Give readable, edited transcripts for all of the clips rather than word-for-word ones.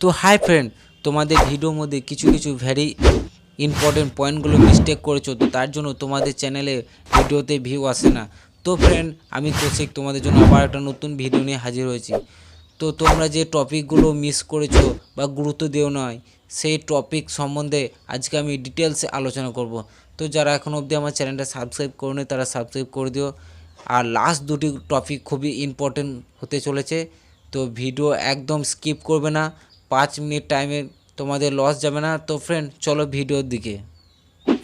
তো hi friend, তোমাদের ভিডিওর মধ্যে কিছু কিছু ভেরি ইম্পর্টেন্ট পয়েন্টগুলো মিস্টেক করেছো, তো তার জন্য তোমাদের চ্যানেলে ভিডিওতে ভিউ আসে না। তো ফ্রেন্ড, আমি কৌশিক তোমাদের জন্য আবার একটা নতুন ভিডিও নিয়ে হাজির হয়েছি। তো তোমরা যে টপিকগুলো মিস করেছো বা গুরুত্ব দিও নয়, সেই টপিক সম্বন্ধে আজকে আমি ডিটেলসে আলোচনা করব। তো যারা এখনও অবধি আমার চ্যানেলটা সাবস্ক্রাইব করোনি তারা সাবস্ক্রাইব করে দিও। আর লাস্ট দুটি টপিক খুবই ইম্পর্টেন্ট হতে চলেছে, তো ভিডিও একদম স্কিপ করবে না। 5 মিনিট টাইমে তোমাদের লস যাবে না। তো ফ্রেন্ড, চলো ভিডিওর দিকে।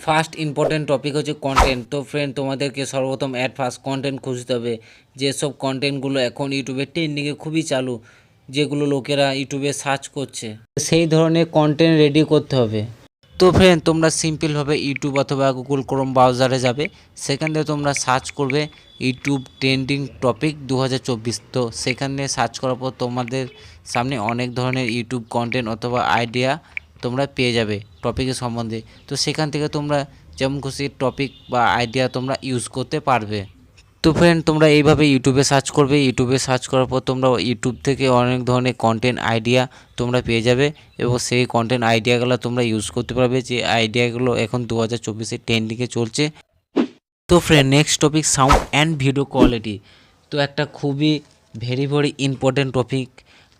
ফার্স্ট ইম্পর্টেন্ট টপিক হচ্ছে কন্টেন্ট। তো ফ্রেন্ড, তোমাদেরকে সর্বপ্রথম ফার্স্ট কন্টেন্ট খুঁজতে হবে। যেসব কন্টেন্টগুলো এখন ইউটিউবে ট্রেন্ডিংয়ে খুবই চালু, যেগুলো লোকেরা ইউটিউবে সার্চ করছে, সেই ধরনের কন্টেন্ট রেডি করতে হবে। তো ফ্রেন্ড, তোমরা সিম্পলভাবে ইউটিউব অথবা গুগল ক্রোম ব্রাউজারে যাবে, সেখান থেকে তোমরা সার্চ করবে ইউটিউব ট্রেন্ডিং টপিক 2024। তো সেখানে সার্চ করার পর তোমাদের সামনে অনেক ধরনের ইউটিউব কন্টেন্ট অথবা আইডিয়া তোমরা পেয়ে যাবে টপিকের সম্বন্ধে। তো সেখান থেকে তোমরা যেমন খুশি টপিক বা আইডিয়া তোমরা ইউজ করতে পারবে। তো ফ্রেন্ড, তোমরা এইভাবে ইউটিউবে সার্চ করবে। ইউটিউবে সার্চ করার পর তোমরা ইউটিউব থেকে অনেক ধরনের কন্টেন্ট আইডিয়া তোমরা পেয়ে যাবে এবং সেই কন্টেন্ট আইডিয়াগুলো তোমরা ইউজ করতে পারবে, যে আইডিয়াগুলো এখন 2024-এ ট্রেন্ডিংয়ে চলছে। তো friend, next topic sound and video quality. তো একটা খুবই ভেরি ইম্পর্টেন্ট টপিক,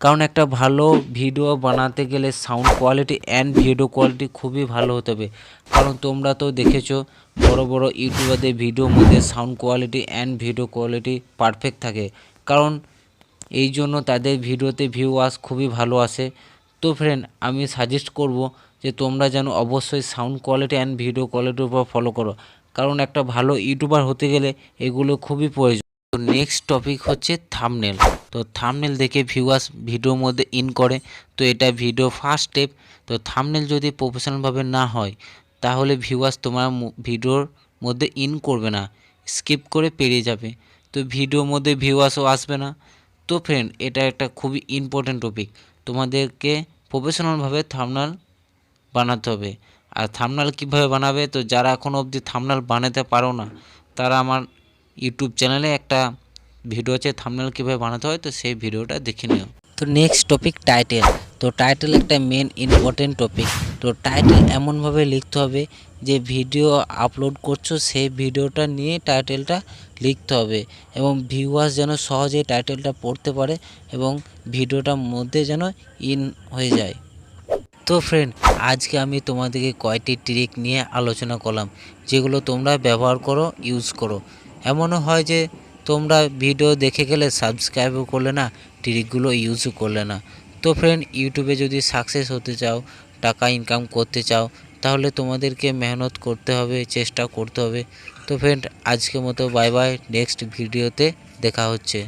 কারণ একটা ভালো ভিডিও বানাতে গেলে sound quality and video quality খুবই ভালো হতে হবে। কারণ তোমরা তো দেখেছো বড় বড় ইউটিউবারদের ভিডিওর মধ্যে sound quality and video quality perfect থাকে, কারণ এই জন্য তাদের ভিডিওতে ভিউয়ার্স খুবই ভালো আসে। তো ফ্রেন্ড, আমি সাজেস্ট করব যে তোমরা যেন অবশ্যই সাউন্ড কোয়ালিটি অ্যান্ড ভিডিও কোয়ালিটির উপর ফলো করো, কারণ একটা ভালো ইউটিউবার হতে গেলে এগুলো খুবই প্রয়োজন। তো নেক্সট টপিক হচ্ছে থাম্বনেল। তো থাম্বনেল দেখে ভিউয়ার্স ভিডিওর মধ্যে ইন করে, তো এটা ভিডিও ফার্স্ট স্টেপ। তো থাম্বনেল যদি প্রফেশনালভাবে না হয় তাহলে ভিউয়ার্স তোমার ভিডিওর মধ্যে ইন করবে না, স্কিপ করে পেরিয়ে যাবে, তো ভিডিওর মধ্যে ভিউয়ার্সও আসবে না। তো ফ্রেন্ড, এটা একটা খুবই ইম্পর্টেন্ট টপিক, তোমাদেরকে প্রফেশনালভাবে থাম্বনেল বানাতে হবে। আর থাম্বনেল কীভাবে বানাবে, তো যারা এখনও অবধি থাম্বনেল বানাতে পারো না তারা আমার ইউটিউব চ্যানেলে একটা ভিডিও আছে থাম্বনেল কীভাবে বানাতে হয়, তো সেই ভিডিওটা দেখে নিও। তো নেক্সট টপিক টাইটেল। তো টাইটেল একটা মেন ইম্পর্টেন্ট টপিক। তো টাইটেল এমনভাবে লিখতে হবে যে ভিডিও আপলোড করছো সেই ভিডিওটা নিয়ে টাইটেলটা লিখতে হবে, এবং ভিউয়ার্স যেন সহজেই টাইটেলটা পড়তে পারে এবং ভিডিওটার মধ্যে যেন ইন হয়ে যায়। তো ফ্রেন্ড, আজকে আমি তোমাদেরকে কয়টি ট্রিক নিয়ে আলোচনা করলাম, যেগুলো তোমরা ব্যবহার করো, ইউজ করো। এমনও হয় যে তোমরা ভিডিও দেখে গেলে সাবস্ক্রাইবও করলে না, ট্রিকগুলো ইউজও করলে না। তো ফ্রেন্ড, ইউটিউবে যদি সাকসেস হতে চাও, টাকা ইনকাম করতে চাও, তাহলে তোমাদেরকে মেহনত করতে হবে, চেষ্টা করতে হবে। তো ফ্রেন্ড, আজকের মতো বাই বাই, নেক্সট ভিডিওতে দেখা হচ্ছে।